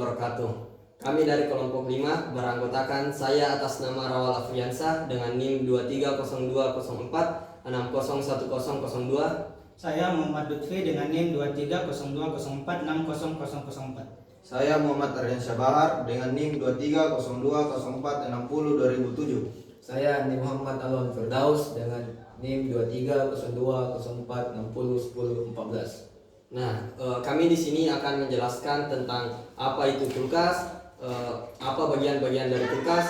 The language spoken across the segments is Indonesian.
wabarakatuh. Kami dari kelompok 5 beranggotakan saya atas nama Rawal Afriansah dengan NIM 230204601002. Saya Muhammad Lutfi dengan NIM 230204600004. Saya Muhammad Ardiansyah Bahar dengan NIM 230204602007. Saya Andi Muhammad Alwan Firdaus dengan NIM 230204601014. Nah, kami di sini akan menjelaskan tentang apa itu kulkas, apa bagian-bagian dari kulkas,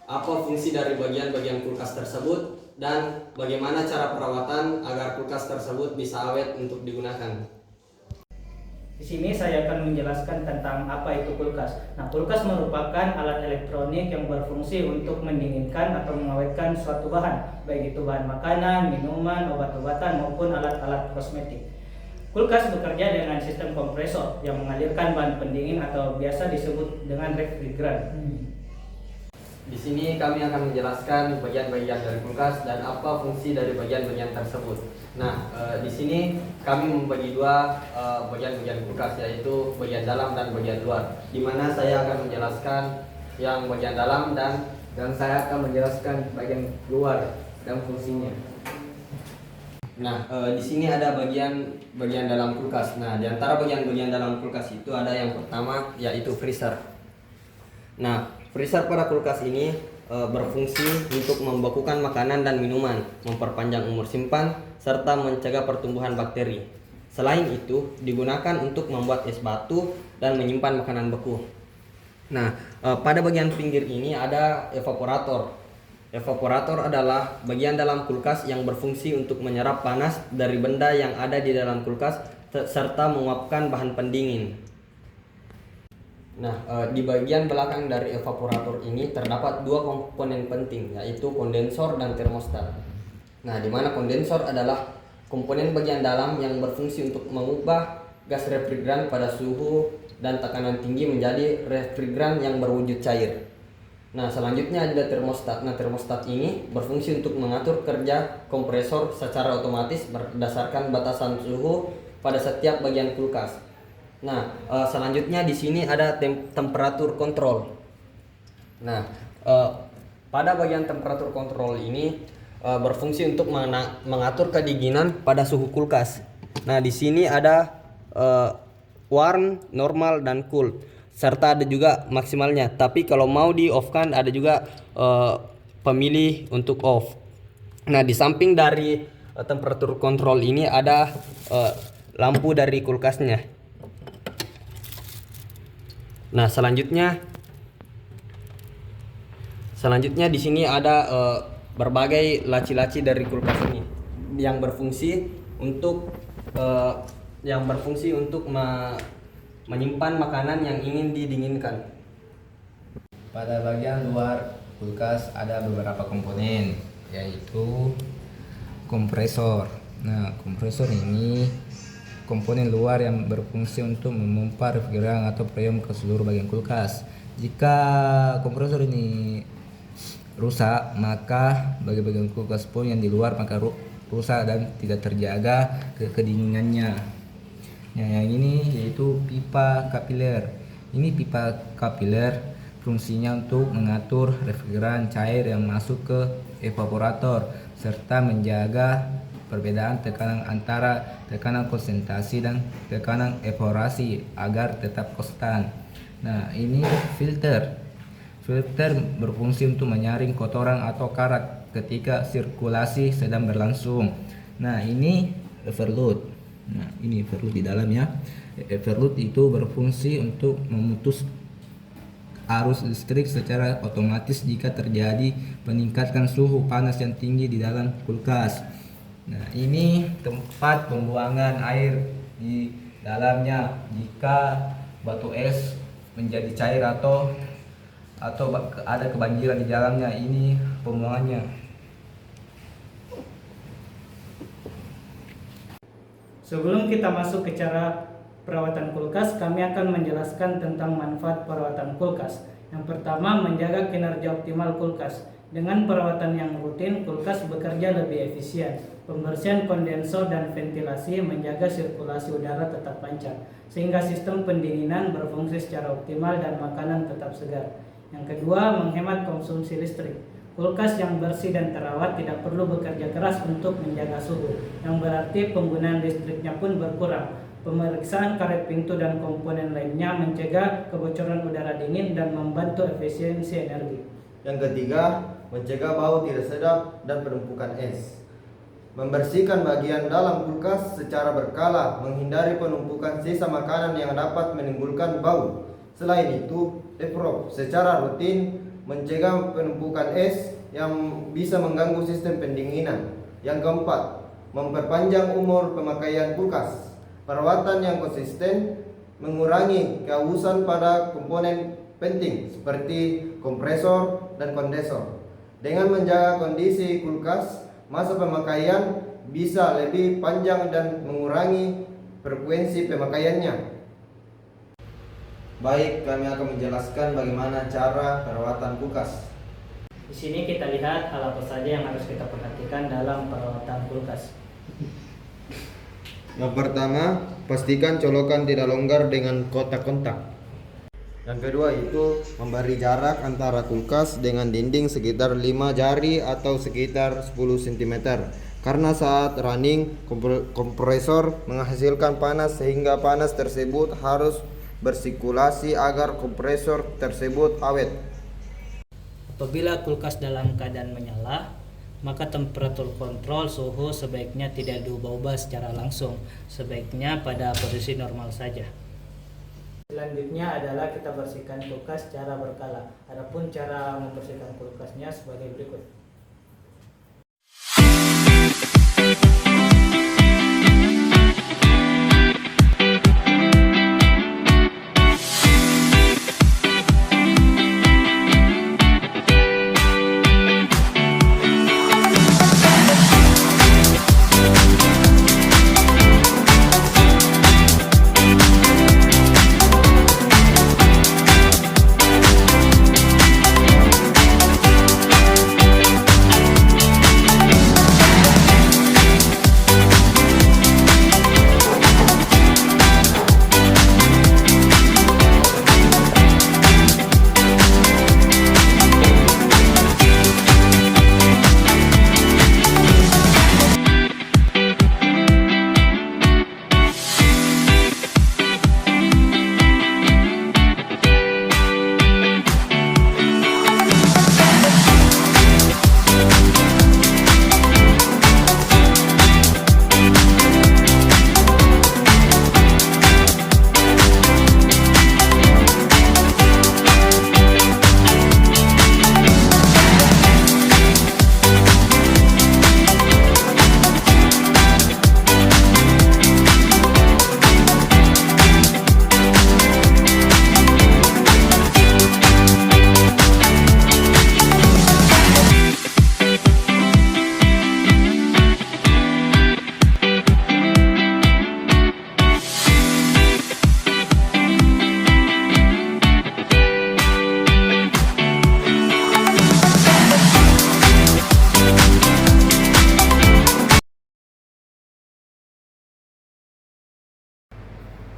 apa fungsi dari bagian-bagian kulkas tersebut, dan bagaimana cara perawatan agar kulkas tersebut bisa awet untuk digunakan. Di sini saya akan menjelaskan tentang apa itu kulkas. Nah, kulkas merupakan alat elektronik yang berfungsi untuk mendinginkan atau mengawetkan suatu bahan, baik itu bahan makanan, minuman, obat-obatan maupun alat-alat kosmetik. Kulkas bekerja dengan sistem kompresor yang mengalirkan bahan pendingin atau biasa disebut dengan refrigeran. Di sini kami akan menjelaskan bagian-bagian dari kulkas dan apa fungsi dari bagian-bagian tersebut. Nah, di sini kami membagi dua bagian-bagian kulkas, yaitu bagian dalam dan bagian luar. Di mana saya akan menjelaskan yang bagian dalam dan saya akan menjelaskan bagian luar dan fungsinya. Nah, di sini ada bagian dalam kulkas. Nah, di antara bagian-bagian dalam kulkas itu ada yang pertama yaitu freezer. Nah, freezer pada kulkas ini berfungsi untuk membekukan makanan dan minuman, memperpanjang umur simpan, serta mencegah pertumbuhan bakteri. Selain itu, digunakan untuk membuat es batu dan menyimpan makanan beku. Nah, pada bagian pinggir ini ada evaporator. Evaporator adalah bagian dalam kulkas yang berfungsi untuk menyerap panas dari benda yang ada di dalam kulkas serta menguapkan bahan pendingin. Nah, di bagian belakang dari evaporator ini terdapat dua komponen penting, yaitu kondensor dan termostat. Nah, di mana kondensor adalah komponen bagian dalam yang berfungsi untuk mengubah gas refrigeran pada suhu dan tekanan tinggi menjadi refrigeran yang berwujud cair. Nah, selanjutnya ada termostat. Nah, termostat ini berfungsi untuk mengatur kerja kompresor secara otomatis berdasarkan batasan suhu pada setiap bagian kulkas. Nah, selanjutnya di sini ada temperatur kontrol. Nah, pada bagian temperatur kontrol ini berfungsi untuk mengatur kedinginan pada suhu kulkas. Nah, di sini ada warm, normal, dan cool. Serta ada juga maksimalnya. Tapi kalau mau di off kan ada juga pemilih untuk off. Nah, di samping dari temperatur kontrol ini ada lampu dari kulkasnya. Nah, selanjutnya di sini ada berbagai laci-laci dari kulkas ini yang berfungsi untuk menyimpan makanan yang ingin didinginkan. Pada bagian luar kulkas ada beberapa komponen, yaitu kompresor. Nah, kompresor ini komponen luar yang berfungsi untuk memompa refrigeran atau freon ke seluruh bagian kulkas. Jika kompresor ini rusak, maka bagian-bagian kulkas pun yang di luar maka rusak dan tidak terjaga kedinginannya. Nah, yang ini yaitu pipa kapiler. Ini pipa kapiler fungsinya untuk mengatur refrigeran cair yang masuk ke evaporator serta menjaga perbedaan tekanan antara tekanan konsentrasi dan tekanan evaporasi agar tetap konstan. Nah, ini filter. Filter berfungsi untuk menyaring kotoran atau karat ketika sirkulasi sedang berlangsung. Nah, ini overload. Nah, ini overload di dalamnya. Overload itu berfungsi untuk memutus arus listrik secara otomatis jika terjadi peningkatan suhu panas yang tinggi di dalam kulkas. Nah, ini tempat pembuangan air di dalamnya jika batu es menjadi cair atau ada kebanjiran di dalamnya. Ini pembuangannya. Sebelum kita masuk ke cara perawatan kulkas, kami akan menjelaskan tentang manfaat perawatan kulkas. Yang pertama, menjaga kinerja optimal kulkas. Dengan perawatan yang rutin, kulkas bekerja lebih efisien. Pembersihan kondensor dan ventilasi menjaga sirkulasi udara tetap lancar, sehingga sistem pendinginan berfungsi secara optimal dan makanan tetap segar. Yang kedua, menghemat konsumsi listrik. Kulkas yang bersih dan terawat tidak perlu bekerja keras untuk menjaga suhu, yang berarti penggunaan listriknya pun berkurang. Pemeriksaan karet pintu dan komponen lainnya mencegah kebocoran udara dingin dan membantu efisiensi energi. Yang ketiga, mencegah bau tidak sedap dan penumpukan es. Membersihkan bagian dalam kulkas secara berkala, menghindari penumpukan sisa makanan yang dapat menimbulkan bau. Selain itu, defrost secara rutin mencegah penumpukan es yang bisa mengganggu sistem pendinginan. Yang keempat, memperpanjang umur pemakaian kulkas. Perawatan yang konsisten mengurangi kehausan pada komponen penting seperti kompresor dan kondensor. Dengan menjaga kondisi kulkas, masa pemakaian bisa lebih panjang dan mengurangi frekuensi pemakaiannya. Baik, kami akan menjelaskan bagaimana cara perawatan kulkas. Di sini kita lihat hal apa saja yang harus kita perhatikan dalam perawatan kulkas. Yang pertama, pastikan colokan tidak longgar dengan kontak-kontak. Yang kedua itu memberi jarak antara kulkas dengan dinding sekitar 5 jari atau sekitar 10 cm. Karena saat running, kompresor menghasilkan panas sehingga panas tersebut harus bersirkulasi agar kompresor tersebut awet. Apabila kulkas dalam keadaan menyala, maka temperatur kontrol suhu sebaiknya tidak diubah-ubah secara langsung, sebaiknya pada posisi normal saja. Selanjutnya adalah kita bersihkan kulkas secara berkala. Adapun cara membersihkan kulkasnya sebagai berikut.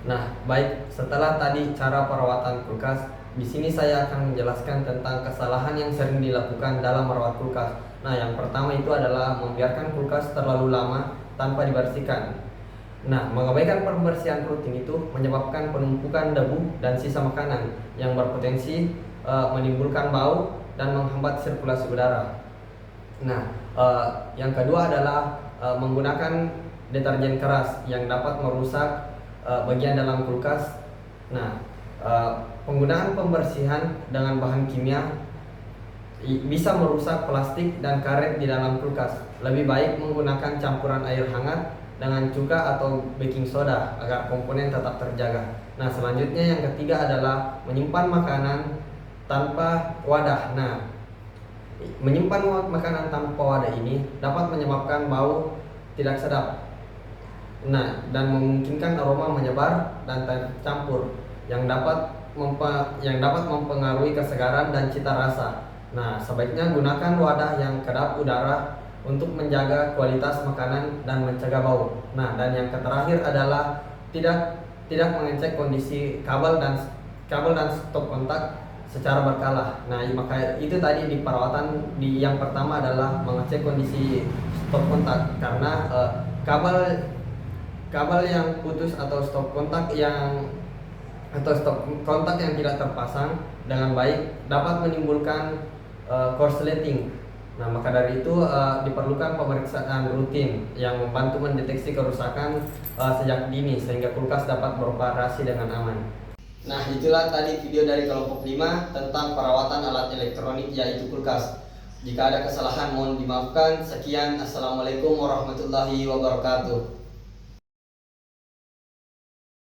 Nah, baik, setelah tadi cara perawatan kulkas, di sini saya akan menjelaskan tentang kesalahan yang sering dilakukan dalam merawat kulkas. Nah, yang pertama itu adalah membiarkan kulkas terlalu lama tanpa dibersihkan. Nah, mengabaikan pembersihan rutin itu menyebabkan penumpukan debu dan sisa makanan yang berpotensi menimbulkan bau dan menghambat sirkulasi udara. Nah, yang kedua adalah menggunakan deterjen keras yang dapat merusak bagian dalam kulkas. Nah, penggunaan pembersihan dengan bahan kimia bisa merusak plastik dan karet di dalam kulkas. Lebih baik menggunakan campuran air hangat dengan cuka atau baking soda agar komponen tetap terjaga. Nah, selanjutnya yang ketiga adalah menyimpan makanan tanpa wadah. Nah, menyimpan makanan tanpa wadah ini dapat menyebabkan bau tidak sedap. Nah, dan memungkinkan aroma menyebar dan tercampur yang dapat mempengaruhi kesegaran dan cita rasa. Nah, sebaiknya gunakan wadah yang kedap udara untuk menjaga kualitas makanan dan mencegah bau. Nah, dan yang terakhir adalah tidak mengecek kondisi kabel dan stop kontak secara berkala. Nah, maka itu tadi di perawatan yang pertama adalah mengecek kondisi stop kontak, karena kabel yang putus atau stop kontak yang tidak terpasang dengan baik dapat menimbulkan korsleting. Nah, maka dari itu diperlukan pemeriksaan rutin yang membantu mendeteksi kerusakan sejak dini sehingga kulkas dapat beroperasi dengan aman. Nah, itulah tadi video dari kelompok 5 tentang perawatan alat elektronik yaitu kulkas. Jika ada kesalahan mohon dimaafkan. Sekian, assalamualaikum warahmatullahi wabarakatuh.